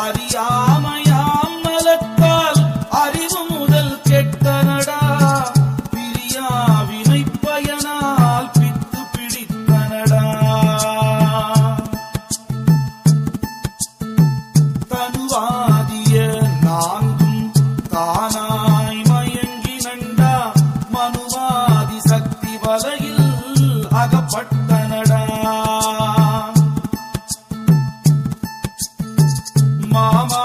அறியாமையாம் மலத்தால் அறிவு முதல் கெட்டனடா பிரியா வினை பயனால் பித்து பிடித்தனடா தனுவாதிய நான்கும் தானாய் மயங்கி நண்டா மனுவாதி சக்தி வலையில் அகப்பட்டனடா மாமா